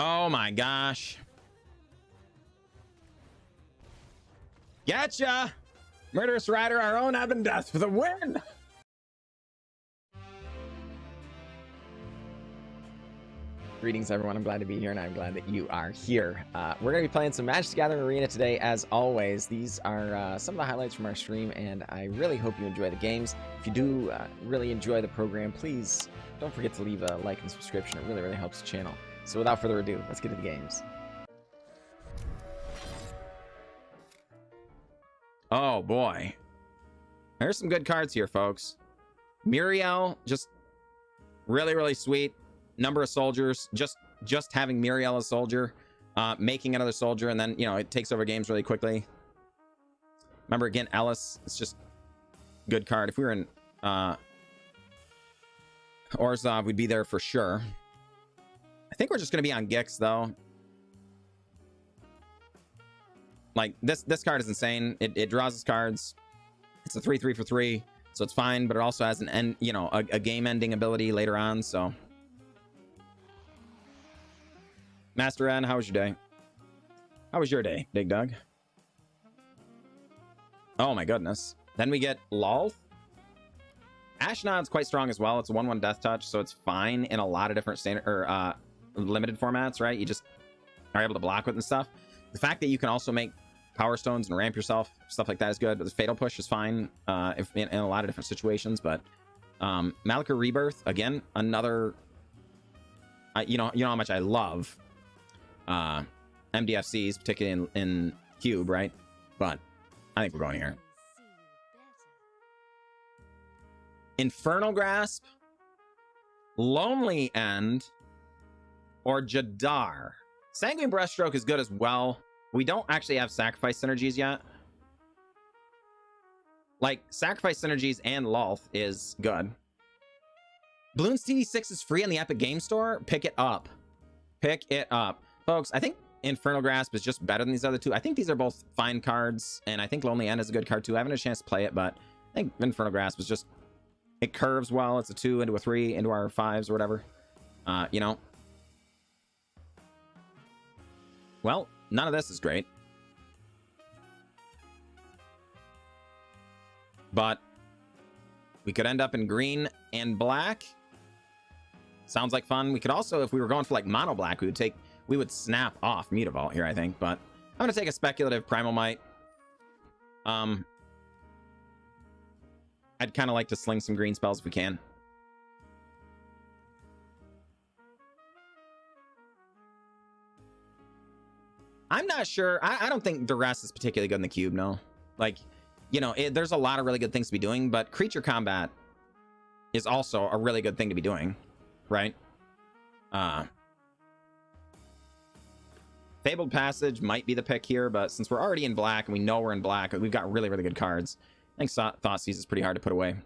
Oh my gosh. Getcha! Murderous Rider, our own Evan Death for the win! Greetings, everyone. I'm glad to be here, and I'm glad that you are here. We're going to be playing some Magic the Gathering Arena today, as always. These are some of the highlights from our stream, and I really hope you enjoy the games. If you do really enjoy the program, please don't forget to leave a like and subscription. It really, really helps the channel. So without further ado, let's get to the games. Oh, boy. There's some good cards here, folks. Muriel, just really, really sweet. Number of soldiers, just having Muriel as a soldier, making another soldier, and then, you know, it takes over games really quickly. Remember, again, Ellis, it's just good card. If we were in Orzhov, we'd be there for sure. I think we're just going to be on Gix, though. Like, this card is insane. It draws its cards. It's a 3/3 for 3, so it's fine, but it also has an end, you know, a game-ending ability later on, so... Master N, how was your day? How was your day, Big Doug? Oh my goodness. Then we get Lolth. Ashnod's quite strong as well. It's a 1/1 death touch, so it's fine in a lot of different standard or limited formats, right? You just are able to block with and stuff. The fact that you can also make Power Stones and ramp yourself, stuff like that is good. But the Fatal Push is fine if in a lot of different situations. But Malika Rebirth, again, another... you know how much I love MDFCs, particularly in Cube, right? But I think we're going here. Infernal Grasp, Lonely End, or Jadar. Sanguine Breaststroke is good as well. We don't actually have Sacrifice synergies yet. Like, Sacrifice synergies and Lolth is good. Bloons TD6 is free on the Epic Game Store. Pick it up. Pick it up. Folks, I think Infernal Grasp is just better than these other two. I think these are both fine cards, and I think Lonely End is a good card too. I haven't had a chance to play it, but I think Infernal Grasp is just... It curves well. It's a 2 into a 3 into our 5s or whatever. You know. Well, none of this is great. But we could end up in green and black. Sounds like fun. We could also, if we were going for like mono black, we would snap off Mutavault here, I think. But I'm gonna take a speculative Primal Might. I'd kind of like to sling some green spells if we can. I'm not sure. I don't think Duress is particularly good in the cube, no. Like, you know, there's a lot of really good things to be doing, but creature combat is also a really good thing to be doing, right? Fabled Passage might be the pick here, but since we're already in black and we know we're in black, we've got really, really good cards. I think Thoughtseize is pretty hard to put away.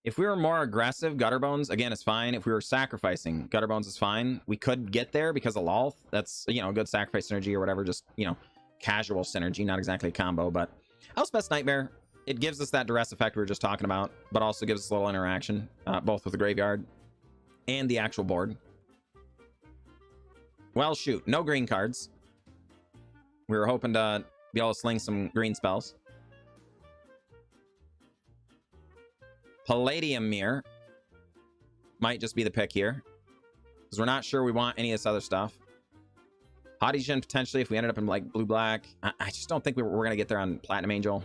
If we were more aggressive, Gutterbones, again, is fine. If we were sacrificing, Gutterbones is fine. We could get there because of Lolth. That's, you know, good sacrifice synergy or whatever. Just, you know, casual synergy, not exactly a combo. But Elspeth's Nightmare, it gives us that duress effect we were just talking about, but also gives us a little interaction, both with the graveyard and the actual board. Well, shoot, no green cards. We were hoping to be able to sling some green spells. Palladium Mirror might just be the pick here, because we're not sure we want any of this other stuff. Hadijin potentially if we ended up in like blue-black. I just don't think we're going to get there on Platinum Angel.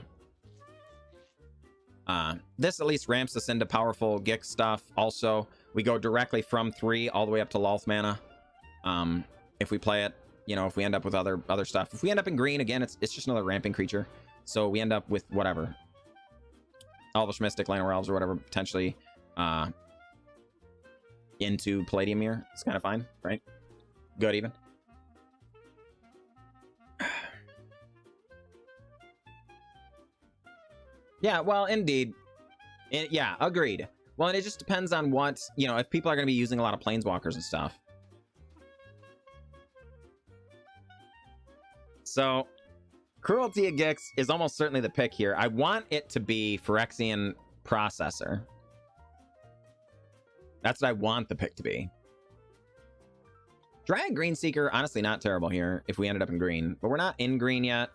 This at least ramps us into powerful Gix stuff. Also, we go directly from 3 all the way up to Lolth mana. If we play it, you know, if we end up with other stuff. If we end up in green, again, it's just another ramping creature. So we end up with whatever. Elvish Mystic, Llanowar Elves, or whatever, potentially into Palladium Mirror. It's kind of fine, right? Good, even. Yeah, well, indeed. Yeah, agreed. Well, and it just depends on what, you know, if people are going to be using a lot of Planeswalkers and stuff. So, Cruelty of Gix is almost certainly the pick here. I want it to be Phyrexian Processor. That's what I want the pick to be. Drag Greenseeker, honestly not terrible here if we ended up in green. But we're not in green yet.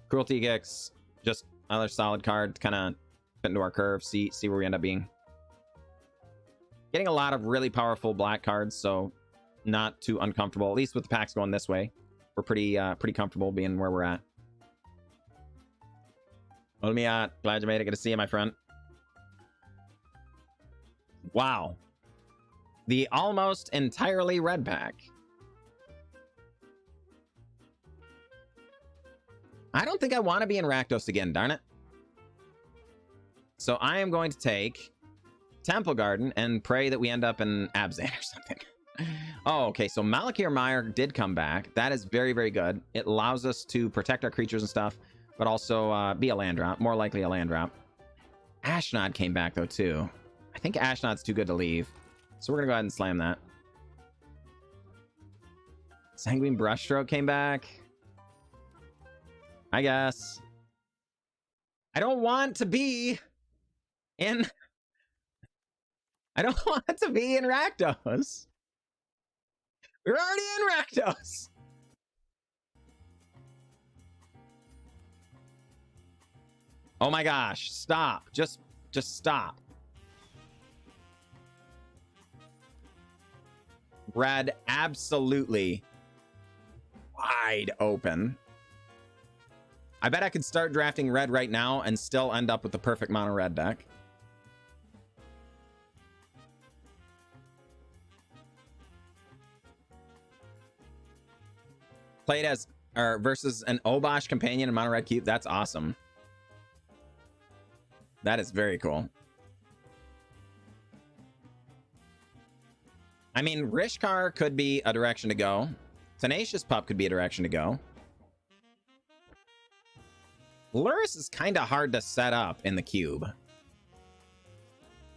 Cruelty Gix, just another solid card to kind of fit into our curve, see where we end up being. Getting a lot of really powerful black cards, so not too uncomfortable. At least with the packs going this way, we're pretty comfortable being where we're at. Olmiat, glad you made it. Good to see you, my friend. Wow. The almost entirely red pack. I don't think I want to be in Rakdos again, darn it. So I am going to take Temple Garden and pray that we end up in Abzan or something. Oh, okay. So Malakir Mire did come back. That is very, very good. It allows us to protect our creatures and stuff, but also be a land drop. More likely a land drop. Ashnod came back, though, too. I think Ashnod's too good to leave. So we're going to go ahead and slam that. Sanguine Brushstroke came back. I guess. I don't want to be in... I don't want to be in Rakdos. We're already in Rakdos. Oh my gosh, stop. Just stop. Red absolutely wide open. I bet I could start drafting red right now and still end up with the perfect mono red deck. Played as or versus an Obosh companion in mono red cube. That's awesome. That is very cool. I mean, Rishkar could be a direction to go. Tenacious Pup could be a direction to go. Lurrus is kind of hard to set up in the cube.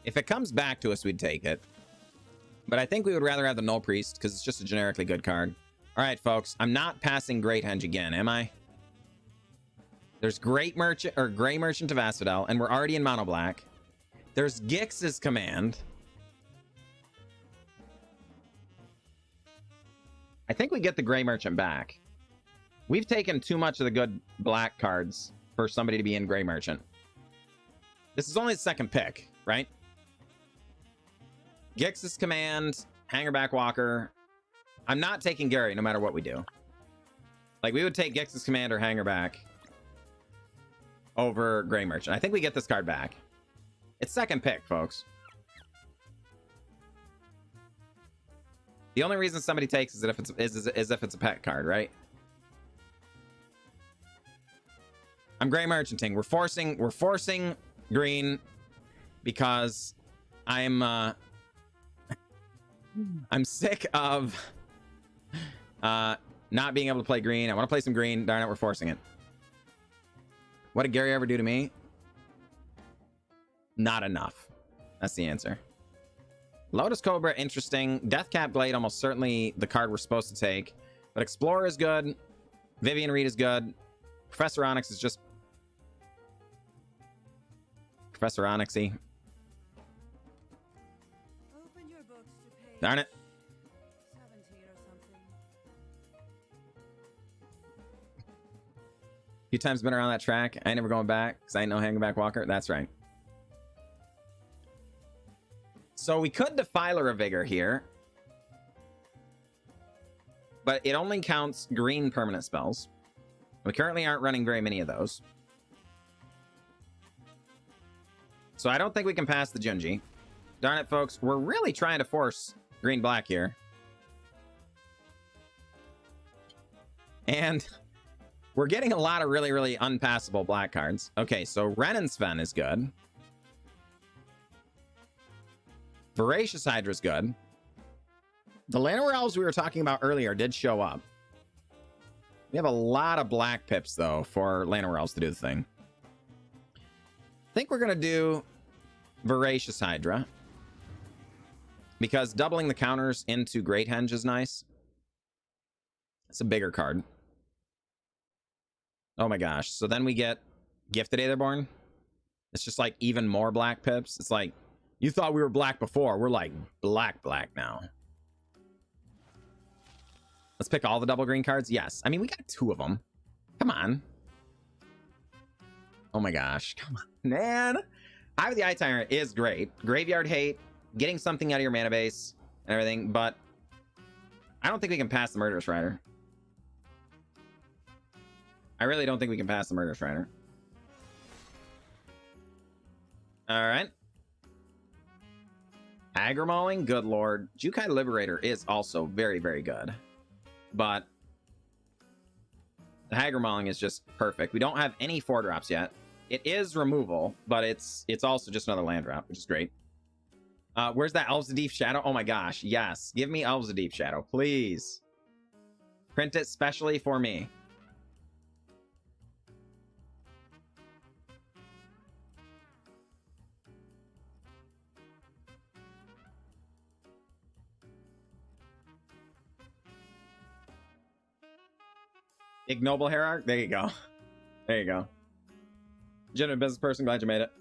If it comes back to us, we'd take it. But I think we would rather have the Null Priest because it's just a generically good card. All right, folks. I'm not passing Great Henge again, am I? There's Great Merchant or Gray Merchant of Asphodel, and we're already in mono black. There's Gix's Command. I think we get the Gray Merchant back. We've taken too much of the good black cards for somebody to be in Gray Merchant. This is only the second pick, right? Gix's Command, Hangerback Walker. I'm not taking Gary no matter what we do. Like, we would take Gix's Command or Hangerback over Gray Merchant. I think we get this card back. It's second pick, folks. The only reason somebody takes is if it's a pet card, right? I'm Gray Merchanting. We're forcing green because I'm sick of not being able to play green. I want to play some green. Darn it, we're forcing it. What did Gary ever do to me? Not enough. That's the answer. Lotus Cobra, interesting. Deathcap Blade, almost certainly the card we're supposed to take. But Explorer is good. Vivian Reed is good. Professor Onyx is just... Professor Onyxy. Darn it. 17 or something. A few times been around that track. I ain't never going back because I ain't no Hangerback Walker. That's right. So we could Defiler of Vigor here. But it only counts green permanent spells. We currently aren't running very many of those. So I don't think we can pass the Junji. Darn it, folks. We're really trying to force green-black here. And we're getting a lot of really, really unpassable black cards. Okay, so Ren and Sven is good. Voracious Hydra is good. The Llanowar Elves we were talking about earlier did show up. We have a lot of black pips, though, for Llanowar Elves to do the thing. I think we're going to do Voracious Hydra. Because doubling the counters into Great Henge is nice. It's a bigger card. Oh my gosh. So then we get Gifted Aetherborn. It's just like even more black pips. It's like, you thought we were black before. We're like black now. Let's pick all the double green cards. Yes. I mean, we got 2 of them. Come on. Oh my gosh. Come on, man. Eye of the Eye Tyrant is great. Graveyard Hate, getting something out of your mana base and everything, but I don't think we can pass the Murderous Rider. I really don't think we can pass the Murderous Rider. All right. Aggro Mauling, good lord. Jukai Liberator is also very, very good. But the Aggro Mauling is just perfect. We don't have any 4-drops yet. It is removal, but it's also just another land drop, which is great. Where's that Elves of Deep Shadow? Oh my gosh, yes. Give me Elves of Deep Shadow, please. Print it specially for me. Ignoble Hierarch? There you go. There you go. Genuine business person, glad you made it.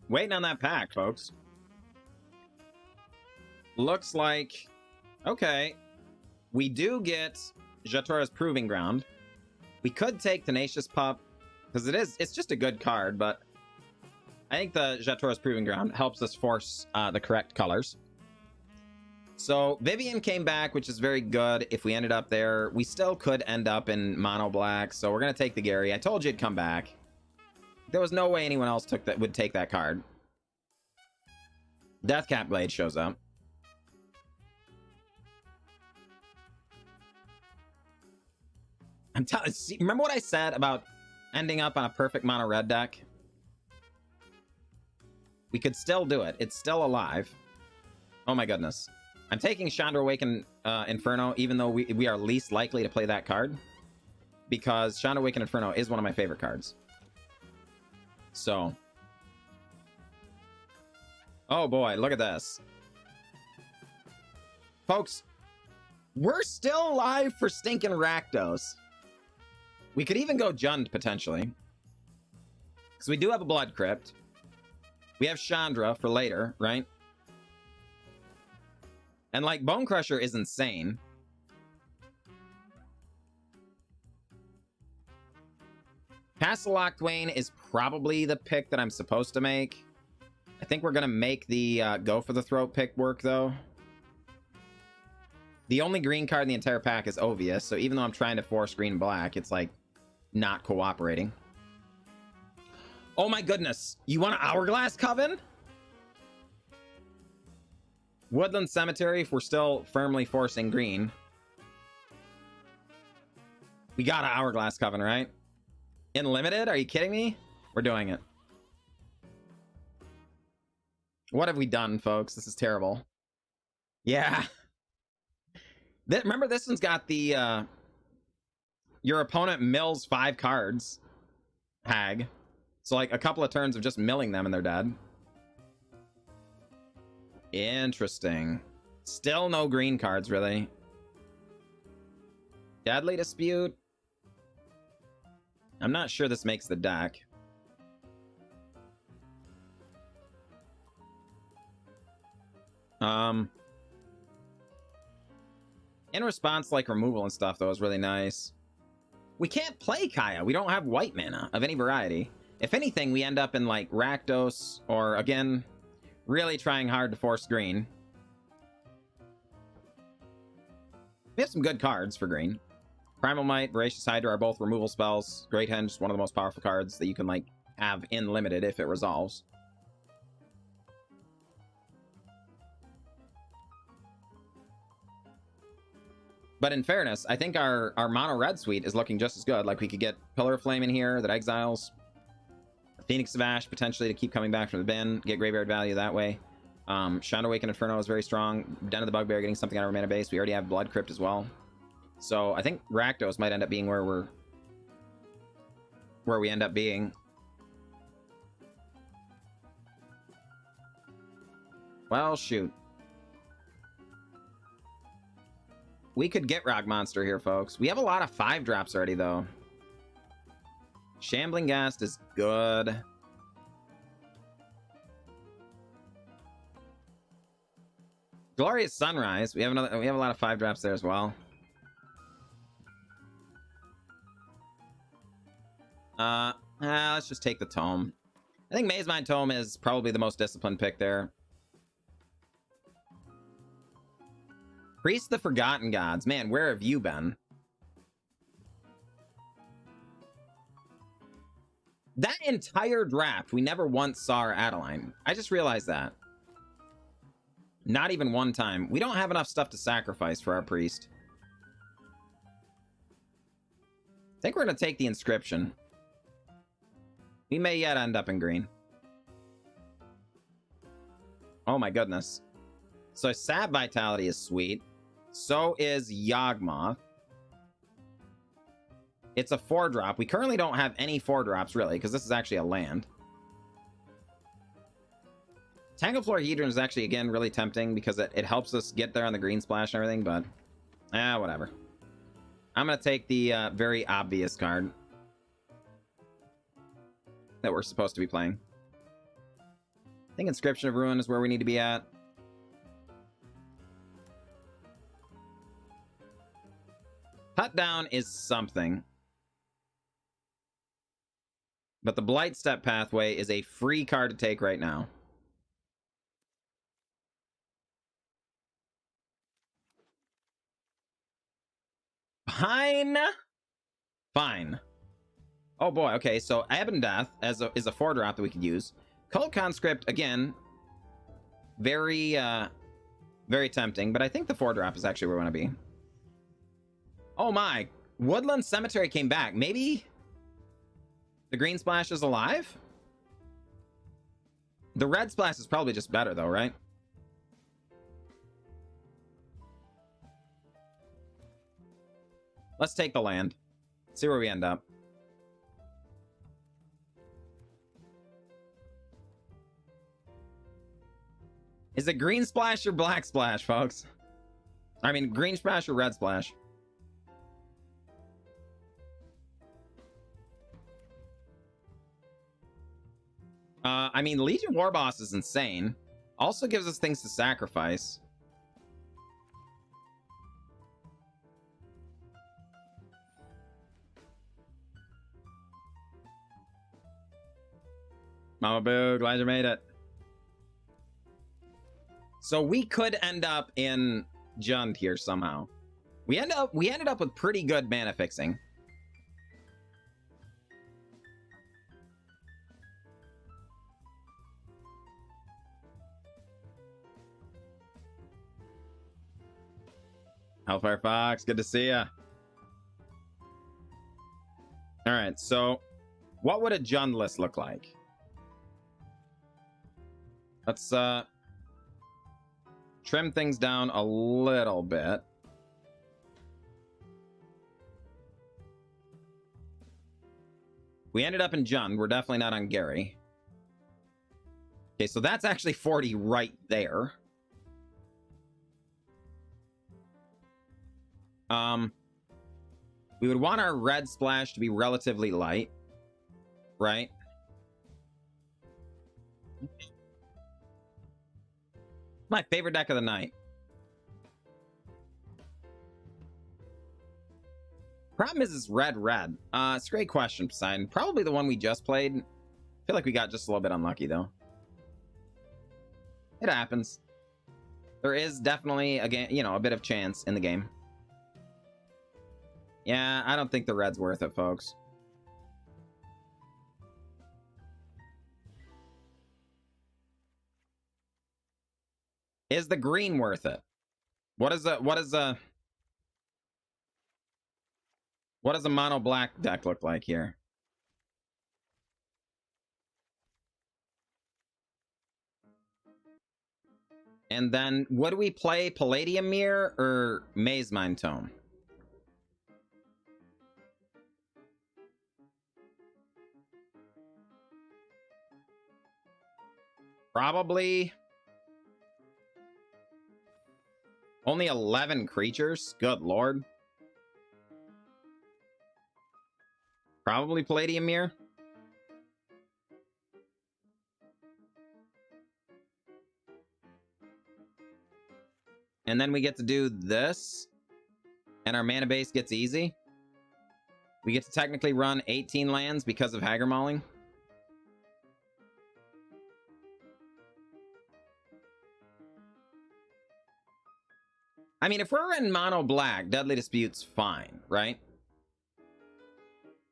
Waiting on that pack, folks. Looks like... Okay. We do get Jatora's Proving Ground. We could take Tenacious Pup, because it's just a good card, but I think the Jatora's Proving Ground helps us force the correct colors. So Vivian came back, which is very good. If we ended up there, we still could end up in mono black, so we're going to take the Gary. I told you it'd come back. There was no way anyone else would take that card. Deathcap Blade shows up. I'm telling you, remember what I said about ending up on a perfect mono red deck? We could still do it. It's still alive. Oh my goodness. I'm taking Chandra Awaken Inferno, even though we are least likely to play that card, because Chandra Awaken Inferno is one of my favorite cards. So. Oh boy, look at this. Folks, we're still alive for stinking Rakdos. We could even go Jund, potentially. Because we do have a Blood Crypt. We have Chandra for later, right? And, like, Bone Crusher is insane. Castle Lock Dwayne is probably the pick that I'm supposed to make. I think we're going to make the Go for the Throat pick work, though. The only green card in the entire pack is Ovius, so even though I'm trying to force green and black, it's, like, not cooperating. Oh my goodness! You want an Hourglass Coven? Woodland Cemetery, if we're still firmly forcing green. We got an Hourglass Coven, right? Unlimited? Are you kidding me? We're doing it. What have we done, folks? This is terrible. Yeah. Remember, this one's got the, your opponent mills 5 cards. Hag. So, like, a couple of turns of just milling them and they're dead. Interesting. Still no green cards, really. Deadly Dispute. I'm not sure this makes the deck. In response, like, removal and stuff, though, is really nice. We can't play Kaya. We don't have white mana of any variety. If anything, we end up in, like, Rakdos, or, again, really trying hard to force green. We have some good cards for green. Primal Might, Voracious Hydra are both removal spells. Great Henge, one of the most powerful cards that you can, like, have in limited if it resolves. But in fairness, I think our mono red suite is looking just as good. Like, we could get Pillar of Flame in here that exiles. Phoenix of Ash, potentially, to keep coming back from the bin. Get graveyard value that way. Shadow Awaken Inferno is very strong. Den of the Bugbear getting something out of our mana base. We already have Blood Crypt as well. So I think Rakdos might end up being where we end up being. Well, shoot. We could get Rock Monster here, folks. We have a lot of 5-drops already, though. Shambling Ghast is good. Glorious Sunrise. We have a lot of 5-drops there as well. Let's just take the Tome. I think Maze Mind Tome is probably the most disciplined pick there. Priest of the Forgotten Gods. Man, where have you been? That entire draft, we never once saw our Adeline. I just realized that. Not even one time. We don't have enough stuff to sacrifice for our Priest. I think we're going to take the Inscription. We may yet end up in green. Oh my goodness. So Sap Vitality is sweet. So is Yawgmoth. It's a 4-drop. We currently don't have any 4-drops, really, because this is actually a land. Tangleflora Hedron is actually, again, really tempting because it helps us get there on the green splash and everything, but... whatever. I'm going to take the very obvious card that we're supposed to be playing. I think Inscription of Ruin is where we need to be at. Cut Down is something. But the Blightstep Pathway is a free card to take right now. Fine. Fine. Oh boy, okay, so Ebon Death is a 4-drop that we could use. Cult Conscript, again, very tempting, but I think the 4-drop is actually where we want to be. Oh my, Woodland Cemetery came back. Maybe the green splash is alive? The red splash is probably just better though, right? Let's take the land. See where we end up. Is it green splash or black splash, folks? I mean, green splash or red splash? I mean, Legion Warboss is insane. Also gives us things to sacrifice. Mama Boo, glad you made it. So we could end up in Jund here somehow. We ended up with pretty good mana fixing. Hellfire Fox, good to see ya. All right, so what would a Jund list look like? Let's trim things down a little bit. We ended up in Jund. We're definitely not on Gary. Okay, so that's actually 40 right there. We would want our red splash to be relatively light, right? My favorite deck of the night. Problem is red. It's a great question, Poseidon. Probably the one we just played. I feel like we got just a little bit unlucky, though. It happens. There is definitely, again, you know, a bit of chance in the game. Yeah, I don't think the red's worth it, folks. Is the green worth it? What is a mono black deck look like here? And then would we play Palladium Mirror or Maze Mind Tome? Probably Only 11 creatures? Good lord. Probably Palladium Mirror. And then we get to do this. And our mana base gets easy. We get to technically run 18 lands because of Hagar Mauling. I mean, if we're in mono black, Deadly Dispute's fine, right?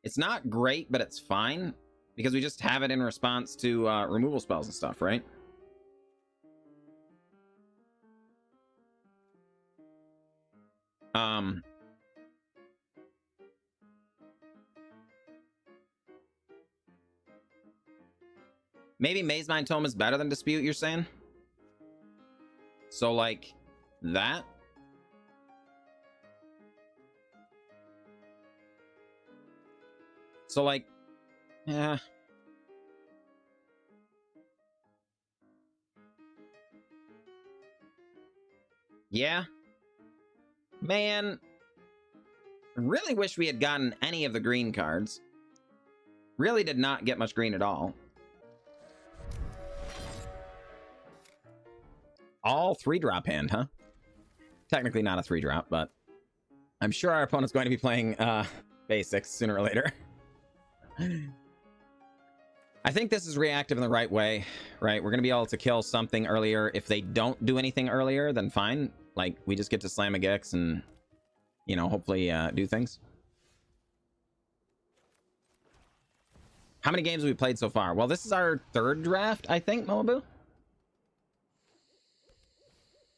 It's not great, but it's fine. Because we just have it in response to removal spells and stuff, right? Maybe Maze Mind Tome is better than Dispute, you're saying? So, like, that? So, like, yeah. Yeah. Man. I really wish we had gotten any of the green cards. Really did not get much green at all. All 3-drop hand, huh? Technically not a 3-drop, but I'm sure our opponent's going to be playing basics sooner or later. I think this is reactive in the right way, right? We're going to be able to kill something earlier. If they don't do anything earlier, then fine. Like, we just get to slam a Gix and, you know, hopefully do things. How many games have we played so far? Well, this is our 3rd draft, I think, Moabu.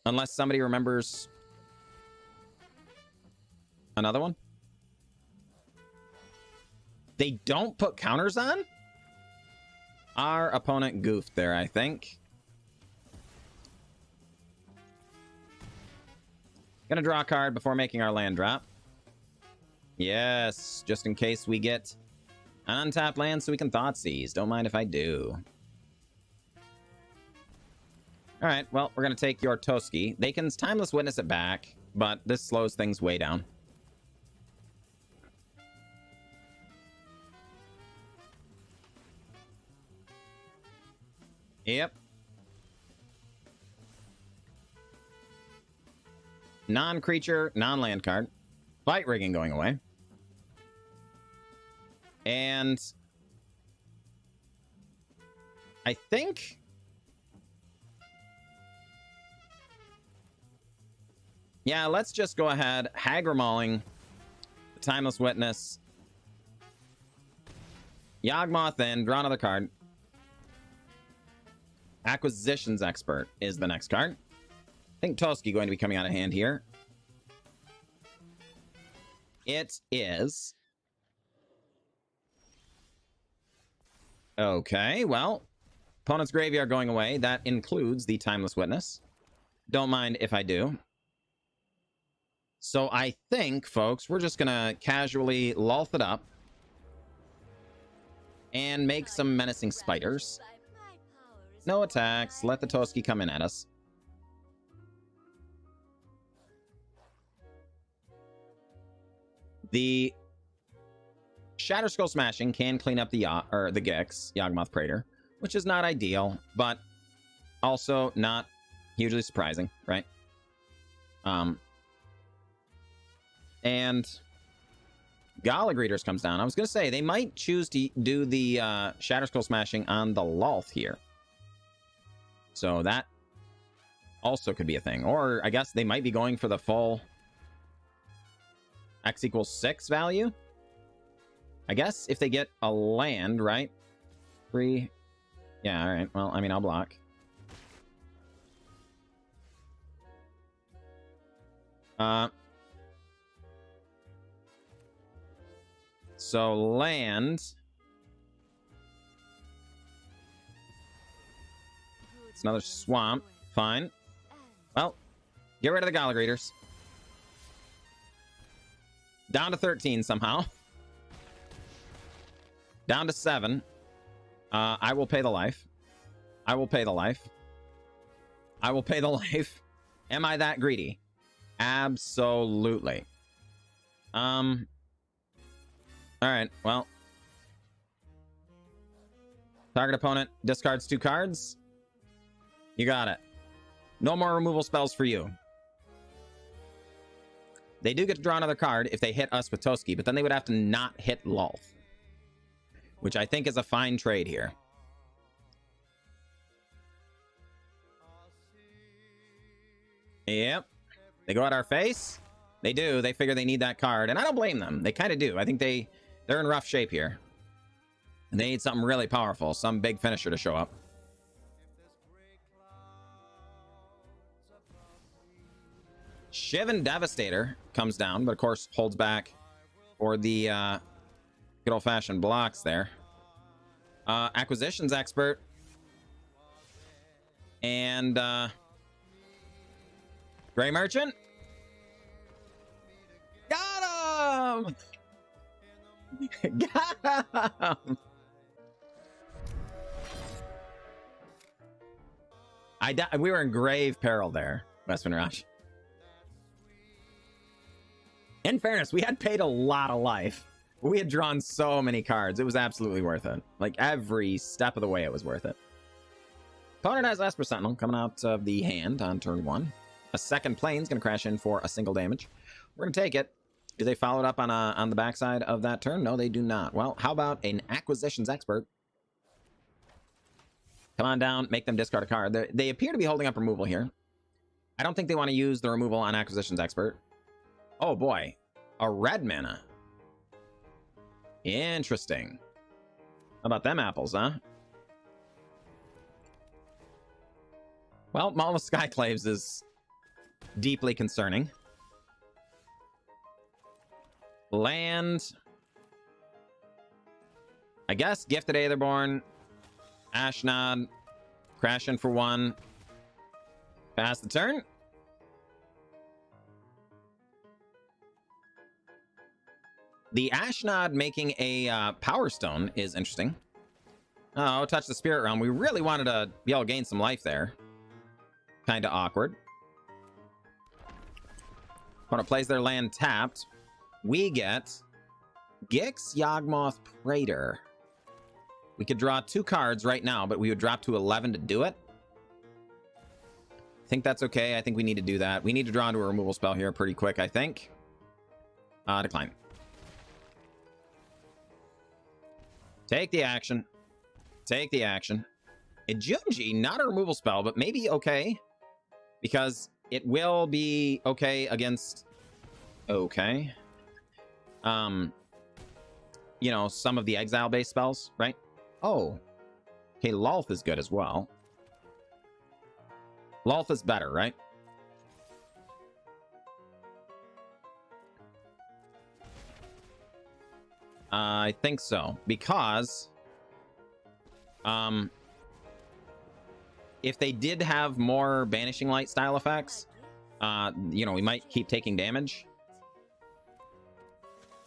Unless somebody remembers another one. They don't put counters on? Our opponent goofed there, I think. Gonna draw a card before making our land drop. Yes, just in case we get an untapped land so we can Thoughtseize. Don't mind if I do. Alright, well, we're gonna take your Toski. They can Timeless Witness it back, but this slows things way down. Yep. Non-creature, non-land card. Fight Rigging going away. And I think yeah, let's just go ahead. Hagar Mauling, Timeless Witness, Yawgmoth in, draw another card. Acquisitions Expert is the next card. I think Toski going to be coming out of hand here. It is. Okay, well, opponent's graveyard going away. That includes the Timeless Witness. Don't mind if I do. So I think, folks, we're just going to casually lulth it up and make some menacing spiders. No attacks. Let the Toski come in at us. The Shatter Skull Smashing can clean up the Gix, Yawgmoth Praetor, which is not ideal, but also not hugely surprising, right? And Gala Greeters comes down. I was going to say, they might choose to do the Shatter Skull Smashing on the Lulth here. So that also could be a thing. Or I guess they might be going for the full X equals 6 value. I guess if they get a land, right? 3. Yeah, all right. Well, I mean, I'll block. So land. It's another swamp. Fine. Well, get rid of the Gala Greeters. Down to 13 somehow. Down to 7. I will pay the life. I will pay the life. I will pay the life. Am I that greedy? Absolutely. All right, well. Target opponent discards 2 cards. You got it. No more removal spells for you. They do get to draw another card if they hit us with Toski, but then they would have to not hit Lolth, which I think is a fine trade here. Yep. They go at our face. They do. They figure they need that card, and I don't blame them. They kind of do. I think they're in rough shape here. And they need something really powerful, some big finisher to show up. Shivan Devastator comes down, but of course holds back for the good old-fashioned blocks there. Acquisitions Expert. And Gray Merchant. Got him! Got him! We were in grave peril there, Westman Rush. In fairness, we had paid a lot of life. We had drawn so many cards. It was absolutely worth it. Like, every step of the way, it was worth it. Opponent has Esper Sentinel coming out of the hand on turn 1. A second plane's going to crash in for a single damage. We're going to take it. Do they follow it up on the backside of that turn? No, they do not. Well, how about an Acquisitions Expert? Come on down, make them discard a card. They appear to be holding up removal here. I don't think they want to use the removal on Acquisitions Expert. Oh boy, a red mana. Interesting. How about them apples, huh? Well, Maul of Skyclaves is deeply concerning. Land. I guess Gifted Aetherborn. Ashnod. Crash in for 1. Pass the turn. The Ashnod making a Power Stone is interesting. Oh, touch the Spirit Realm. We really wanted to be able to gain some life there. Kind of awkward. Opponent plays their land tapped. We get Gix, Yawgmoth, Praetor. We could draw 2 cards right now, but we would drop to 11 to do it. I think that's okay. I think we need to do that. We need to draw into a removal spell here pretty quick, I think. Decline. Take the action. Take the action. Ejunji, not a removal spell, but maybe okay. Because it will be okay against... Okay. You know, some of the exile-based spells, right? Oh. Okay, Lolth is good as well. Lolth is better, right? I think so. Because... if they did have more Banishing Light style effects, you know, we might keep taking damage.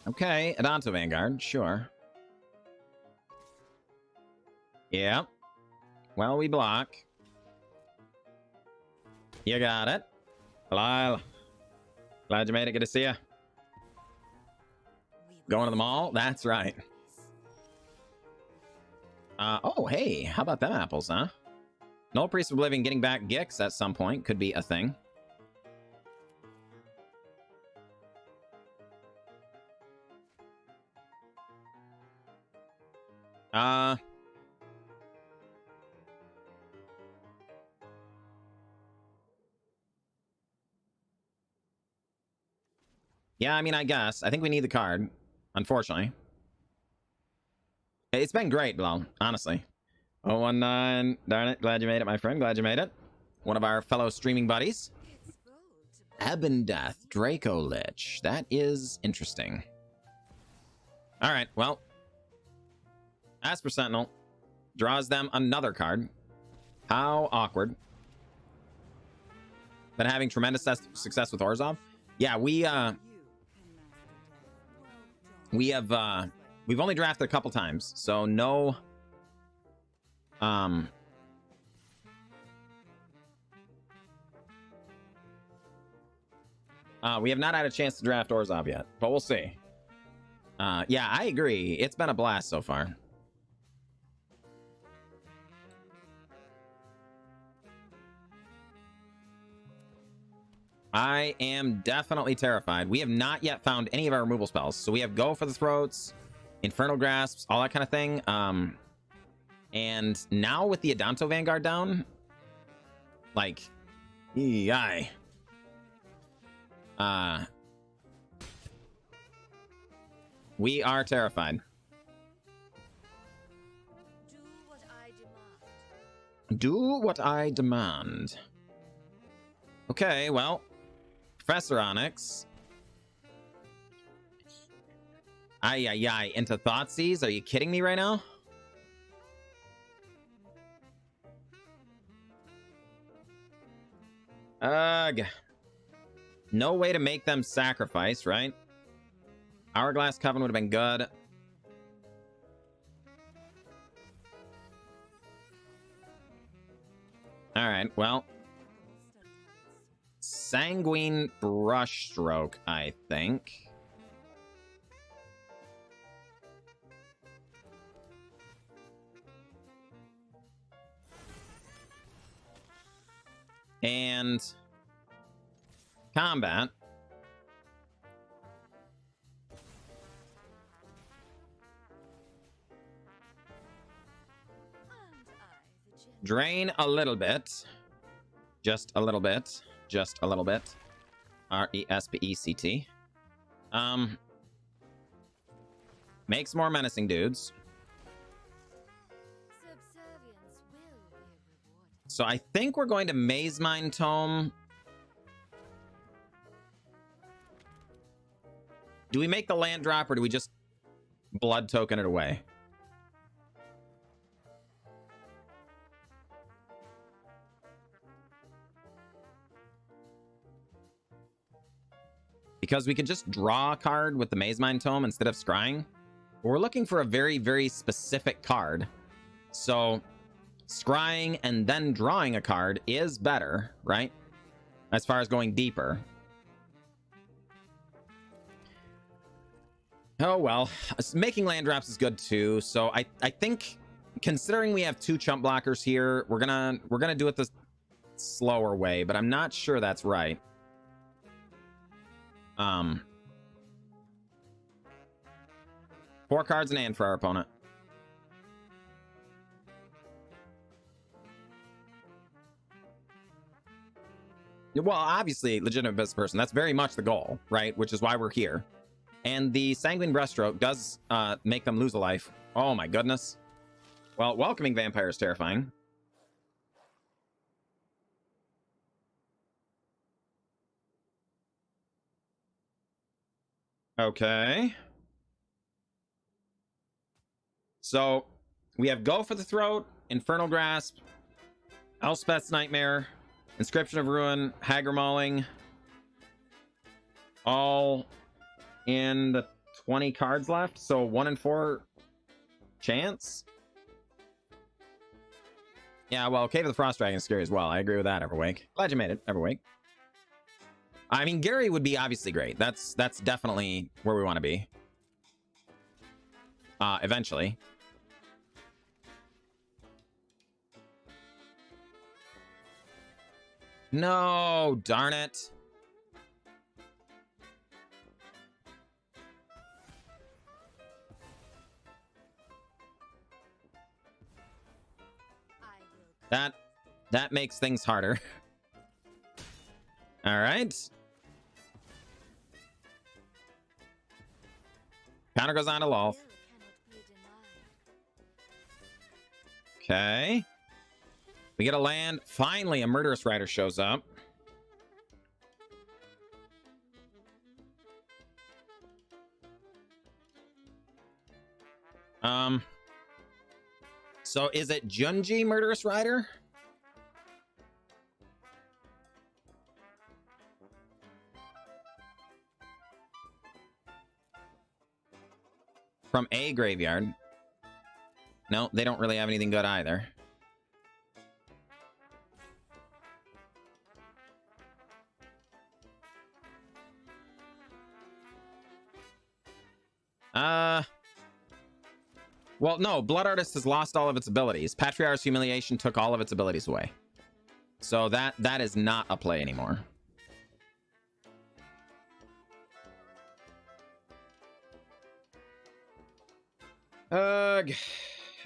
Okay, Adanto Vanguard, sure. Yeah. Well, we block. You got it. Lyle. Glad you made it. Good to see you. Going to the mall? That's right. Oh, hey, how about them apples, huh? Null Priest of Oblivion getting back Gix at some point could be a thing. Yeah, I mean, I guess. I think we need the card, unfortunately. It's been great, Bilal, honestly. 019, darn it. Glad you made it, my friend. Glad you made it. One of our fellow streaming buddies. Ebondeath, Draco Lich. That is interesting. All right, well. Asper Sentinel draws them another card. How awkward. Been having tremendous success with Orzhov. Yeah, we've only drafted a couple times, so no. We have not had a chance to draft Orzhov yet, but we'll see. Yeah, I agree. It's been a blast so far. I am definitely terrified. We have not yet found any of our removal spells. So we have Go for the Throats, Infernal Grasps, all that kind of thing. And now with the Adanto Vanguard down, like, yai. We are terrified. Do what I demand. Do what I demand. Okay, well, Professor Onyx. Ay, into Thoughtseize? Are you kidding me right now? Ugh. No way to make them sacrifice, right? Hourglass Coven would have been good. Alright, well. Sanguine Brushstroke, I think. And combat. Drain a little bit. Just a little bit. Just a little bit. Respect. Makes more menacing dudes. So I think we're going to Maze Mine Tome. Do we make the land drop or do we just blood token it away? Because we could just draw a card with the Maze Mine Tome instead of scrying. We're looking for a very, very specific card. So scrying and then drawing a card is better, right? As far as going deeper. Oh, well. Making land drops is good too. So I think considering we have 2 chump blockers here, we're gonna do it the slower way, but I'm not sure that's right. 4 cards in hand for our opponent. Well, obviously, legitimate business person. That's very much the goal, right? Which is why we're here. And the Sanguine Breaststroke does make them lose a life. Oh my goodness. Well, welcoming Vampire is terrifying. Okay. So, we have Go for the Throat, Infernal Grasp, Elspeth's Nightmare, Inscription of Ruin, Haggard Mauling, all in the 20 cards left, so 1 in 4 chance. Yeah, well, Cave of the Frost Dragon is scary as well. I agree with that, Everwake. Glad you made it, Everwake. I mean, Gary would be obviously great. That's definitely where we want to be. Eventually. No, darn it. That makes things harder. All right. Counter goes on to Lolth. Okay. We get a land. Finally, a Murderous Rider shows up. So is it Junji Murderous Rider? From a graveyard. No, they don't really have anything good either. Well, no, Blood Artist has lost all of its abilities. Patriarch's Humiliation took all of its abilities away. So that is not a play anymore. Ugh.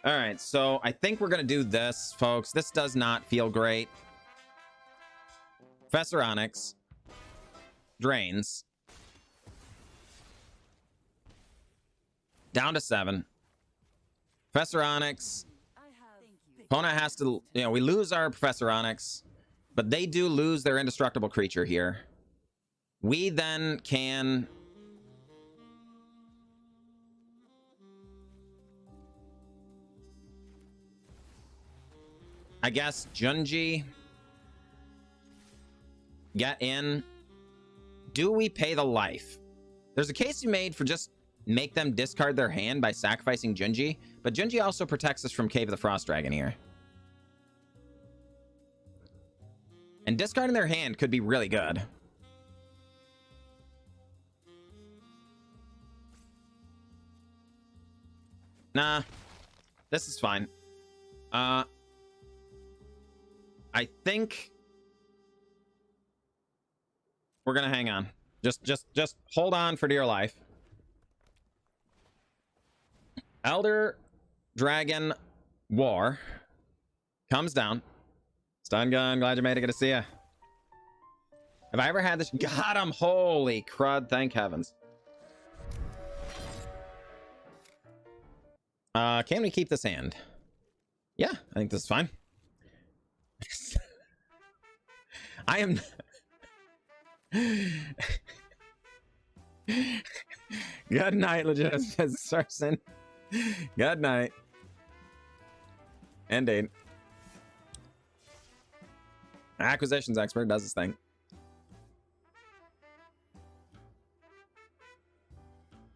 All right, so I think we're gonna do this, folks. This does not feel great. Professor Onyx drains down to 7. Professor Onyx. Opponent has to, you know, we lose our Professor Onyx, but they do lose their indestructible creature here. We then can I guess Junji get in. Do we pay the life? There's a case you made for just make them discard their hand by sacrificing Junji, but Junji also protects us from Cave of the Frost Dragon here. And discarding their hand could be really good. Nah, this is fine. I think we're gonna hang on. Just hold on for dear life. Elder Dragon War comes down. Stun gun, glad you made it. Good to see ya. Have I ever had this? Got him! Holy crud! Thank heavens. Can we keep this hand? Yeah, I think this is fine. I am. Good night, legitimate Sarson. Good night. Indeed. Acquisitions expert does his thing.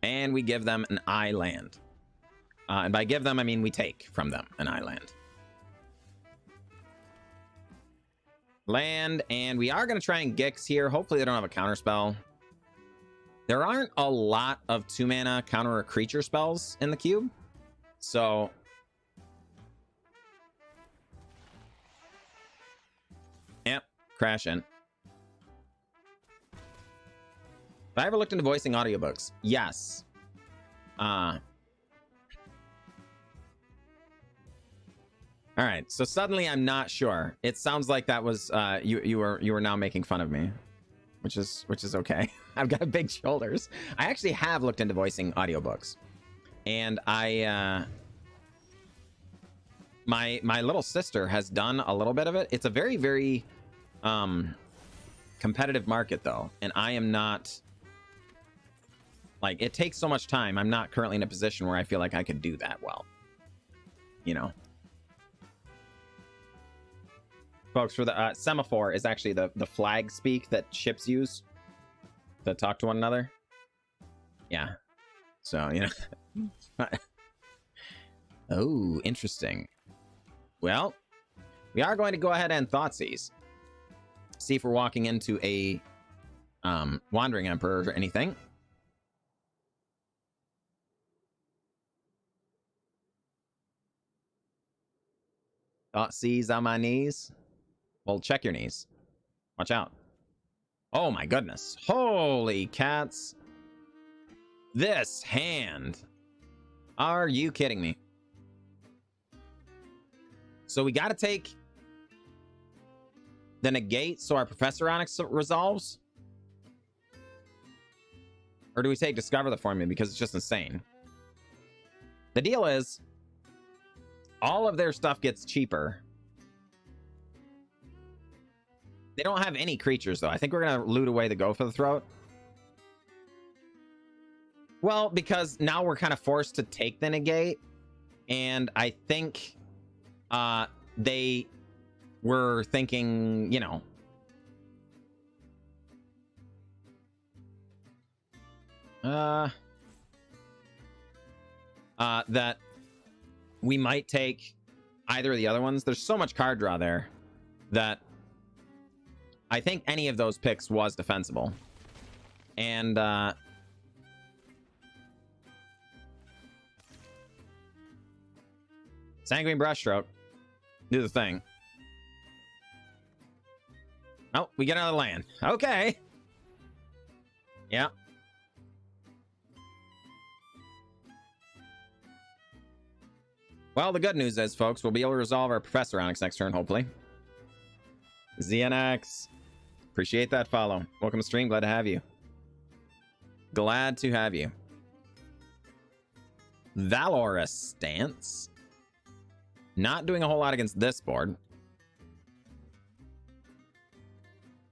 And we give them an island. And by give them, I mean we take from them an island. Land, and we are going to try and Gix here. Hopefully they don't have a counter spell. There aren't a lot of 2-mana counter a creature spells in the cube. So yep, crash in. Have I ever looked into voicing audiobooks? Yes. All right, so suddenly I'm not sure. It sounds like that was you were now making fun of me, which is okay. I've got big shoulders. I actually have looked into voicing audiobooks, and I my little sister has done a little bit of it. It's a very competitive market though, and I am not, like, it takes so much time. I'm not currently in a position where I feel like I could do that well, you know. Folks, for the semaphore is actually the flag speak that ships use to talk to one another. Yeah. So, you know. Oh, interesting. Well, we are going to go ahead and Thoughtseize. See if we're walking into a Wandering Emperor or anything. Thoughtseize on my knees. Well, check your knees. Watch out. Oh my goodness. Holy cats. This hand. Are you kidding me? So we got to take the negate so our Professor Onyx resolves? Or do we take Discover the Formula because it's just insane? The deal is, all of their stuff gets cheaper. They don't have any creatures, though. I think we're going to loot away the Go for the Throat. Well, because now we're kind of forced to take the negate. And I think they were thinking, you know, that we might take either of the other ones. There's so much card draw there that I think any of those picks was defensible. And Sanguine Brushstroke. Do the thing. Oh, we get another land. Okay. Yeah. Well, the good news is, folks, we'll be able to resolve our Professor Onyx next turn, hopefully. ZNX. Appreciate that follow. Welcome to stream. Glad to have you. Glad to have you. Valorous Stance. Not doing a whole lot against this board.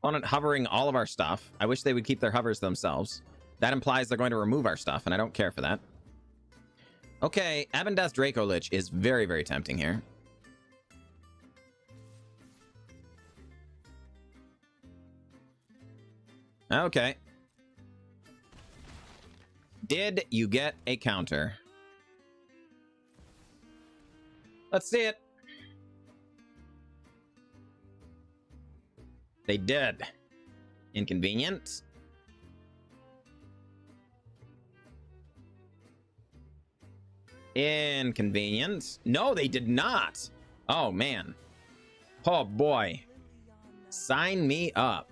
Opponent hovering all of our stuff. I wish they would keep their hovers themselves. That implies they're going to remove our stuff, and I don't care for that. Okay, Abendeth Draco Lich is very, very tempting here. Okay. Did you get a counter? Let's see it. They did. Inconvenient. Inconvenient. No, they did not. Oh, man. Oh, boy. Sign me up.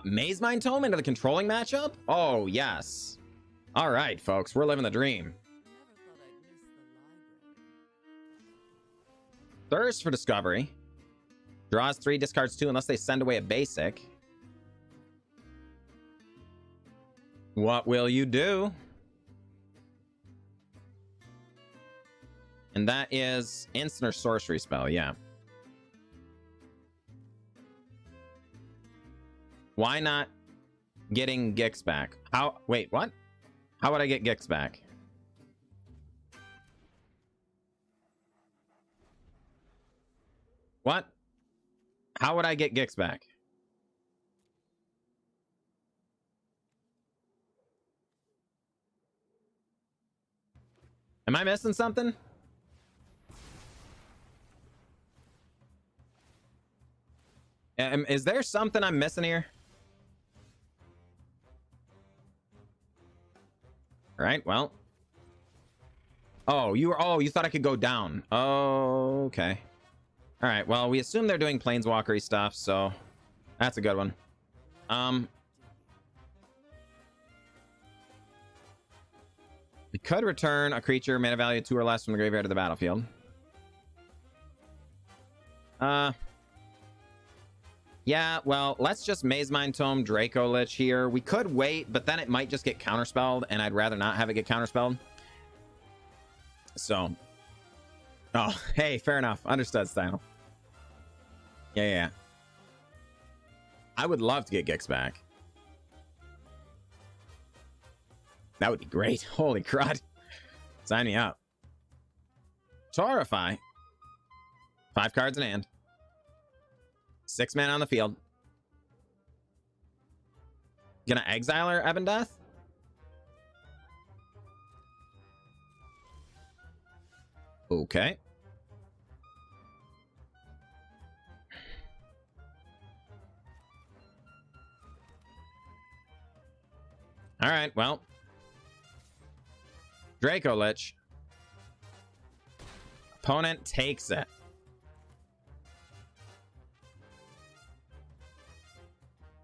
Maze Mind Tome into the controlling matchup? Oh, yes. All right, folks. We're living the dream. Thirst for Discovery. Draws 3, discards 2 unless they send away a basic. What will you do? And that is instant or sorcery spell, yeah. Why not getting Gix back? How? Wait, what? How would I get Gix back? What? How would I get Gix back? Am I missing something? Is there something I'm missing here? All right, well. Oh, you thought I could go down. Oh, okay. All right, well, we assume they're doing planeswalker-y stuff, so that's a good one. We could return a creature mana value 2 or less from the graveyard to the battlefield. Yeah, well, let's just Maze Mind Tome Draco Lich here. We could wait, but then it might just get counterspelled, and I'd rather not have it get counterspelled. So. Oh, hey, fair enough. Understood, Style. Yeah. I would love to get Gix back. That would be great. Holy crud. Sign me up. Torify. 5 cards in hand. 6 mana on the field. Gonna exile her, Abendeth? Okay. All right, well. Draco Lich. Opponent takes it.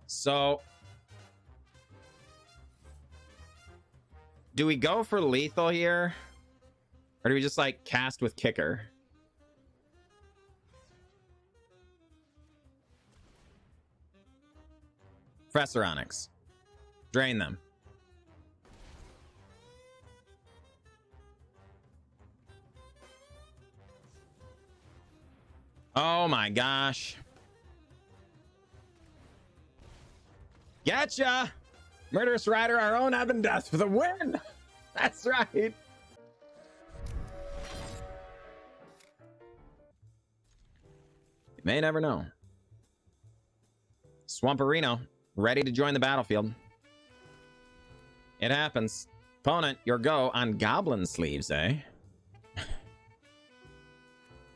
So, do we go for lethal here? Or do we just, like, cast with kicker? Professor Onyx. Drain them. Oh my gosh. Getcha! Murderous Rider, our own Abendeth for the win! That's right! You may never know. Swamperino, ready to join the battlefield. It happens. Opponent, your go on Goblin Sleeves, eh?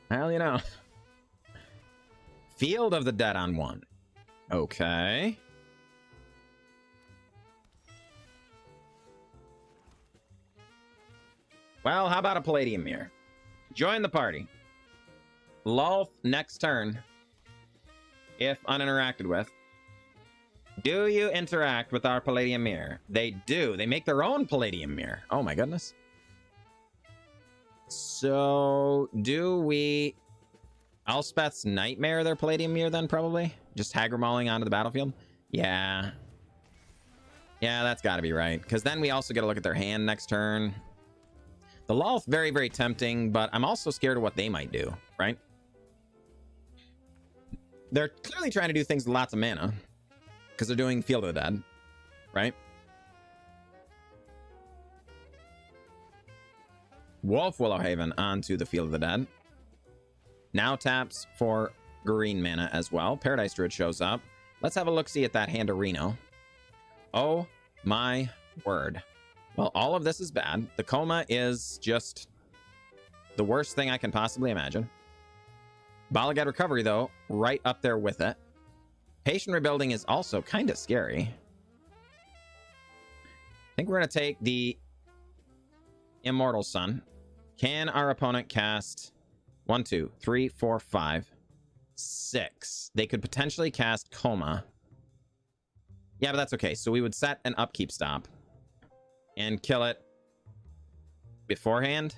Well, you know. Field of the Dead on 1. Okay. Well, how about a Palladium Mirror? Join the party. Lolth next turn, if uninteracted with. Do you interact with our Palladium Mirror? They do. They make their own Palladium Mirror. Oh my goodness. So, do we... Elspeth's Nightmare their Palladium Mirror then, probably? Just Hagra Mauling onto the battlefield? Yeah. Yeah, that's got to be right. Because then we also get a look at their hand next turn. The Lolth, very, very tempting, but I'm also scared of what they might do, right? They're clearly trying to do things with lots of mana. Because they're doing Field of the Dead, right? Wolf Willowhaven onto the Field of the Dead. Now taps for green mana as well. Paradise Druid shows up. Let's have a look-see at that hand of Reno. Oh my word. Well, all of this is bad. The coma is just the worst thing I can possibly imagine. Balagad Recovery, though, right up there with it. Patient Rebuilding is also kind of scary. I think we're going to take the Immortal Sun. Can our opponent cast 1, 2, 3, 4, 5, 6? They could potentially cast Coma. Yeah, but that's okay. So we would set an upkeep stop and kill it beforehand.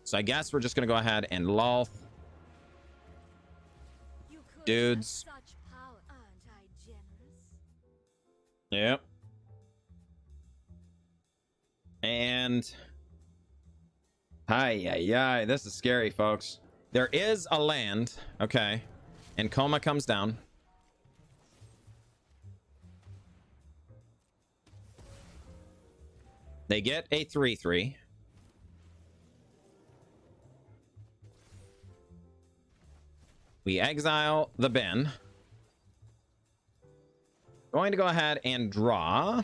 So I guess we're just going to go ahead and Lolth. Dudes. Yep. And hi, this is scary, folks. There is a land, okay, and Coma comes down. They get a 3/3. We exile the bin. Going to go ahead and draw.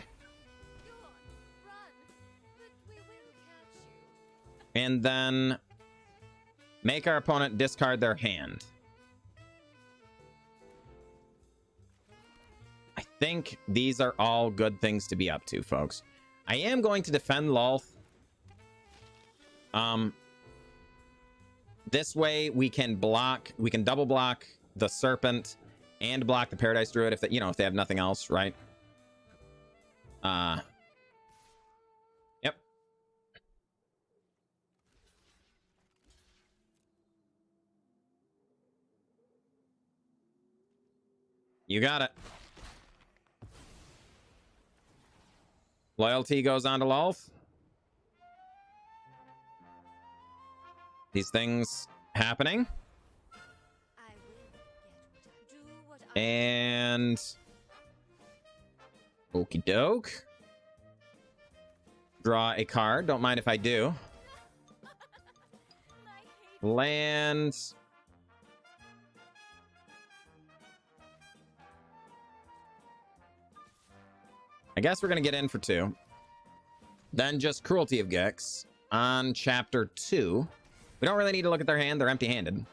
And then make our opponent discard their hand. I think these are all good things to be up to, folks. I am going to defend Lolth. This way we can double block the Serpent and block the Paradise Druid if they, if they have nothing else, right? Yep. You got it. Loyalty goes on to Lolth. These things happening. And okie doke. Draw a card. Don't mind if I do. Land. I guess we're going to get in for 2. Then just Cruelty of Gix on chapter 2. We don't really need to look at their hand. They're empty-handed.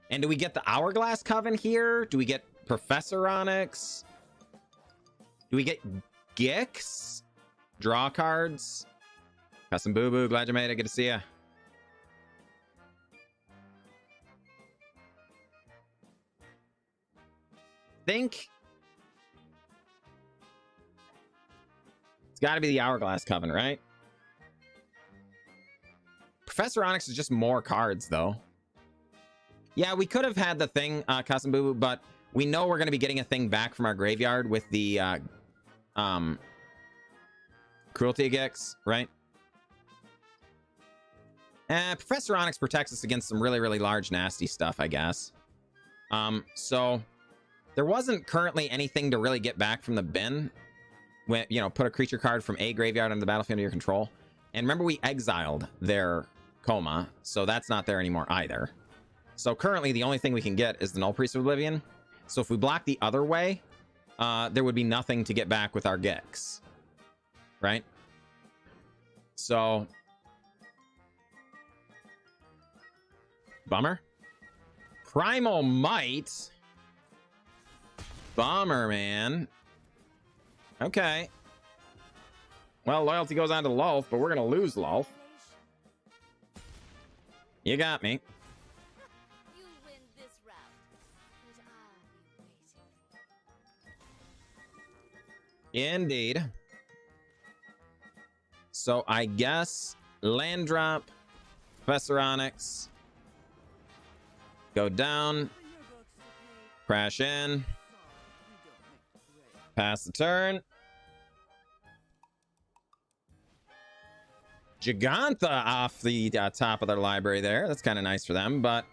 And do we get the Hourglass Coven here? Do we get Professor Onyx? Do we get Gix? Draw cards. Custom Boo Boo, glad you made it. Good to see ya. Think it's got to be the Hourglass Coven, right? Professor Onyx is just more cards, though. Yeah, we could have had the thing, Custom Boo Boo, but we know we're going to be getting a thing back from our graveyard with the Cruelty Gix, right? Professor Onyx protects us against some really, really large, nasty stuff, I guess. So there wasn't currently anything to really get back from the bin. When, put a creature card from a graveyard on the battlefield of your control. And remember, we exiled their Coma, so that's not there anymore either. So currently, the only thing we can get is the Null Priest of Oblivion. So if we block the other way, there would be nothing to get back with our Gix. Right? So bummer. Primal Might. Bummer, man. Okay. Well, loyalty goes on to Lolth, but we're going to lose Lolth. You got me. You win this round, but I'll be waiting for Indeed. So I guess land drop, Professor Onyx, go down, crash in, pass the turn. Gigantha off the top of their library there. That's kind of nice for them, but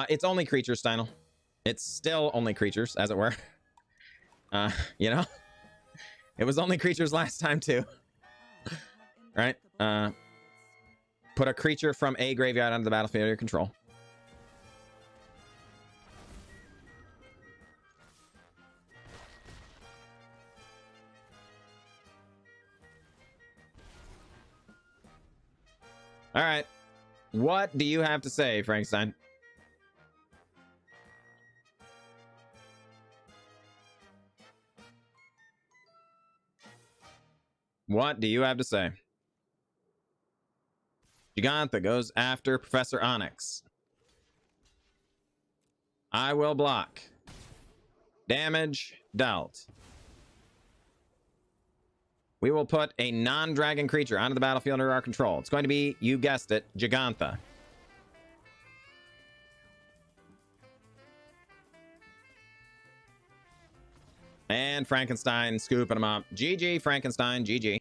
it's only creatures, Steinel. It's still only creatures, as it were. You know, it was only creatures last time too. Right? Put a creature from a graveyard onto the battlefield under your control. All right. What do you have to say, Frankenstein? What do you have to say? Gigantha goes after Professor Onyx. I will block. Damage dealt. We will put a non-dragon creature onto the battlefield under our control. It's going to be, you guessed it, Gigantha. And Frankenstein scooping him up. GG, Frankenstein, GG.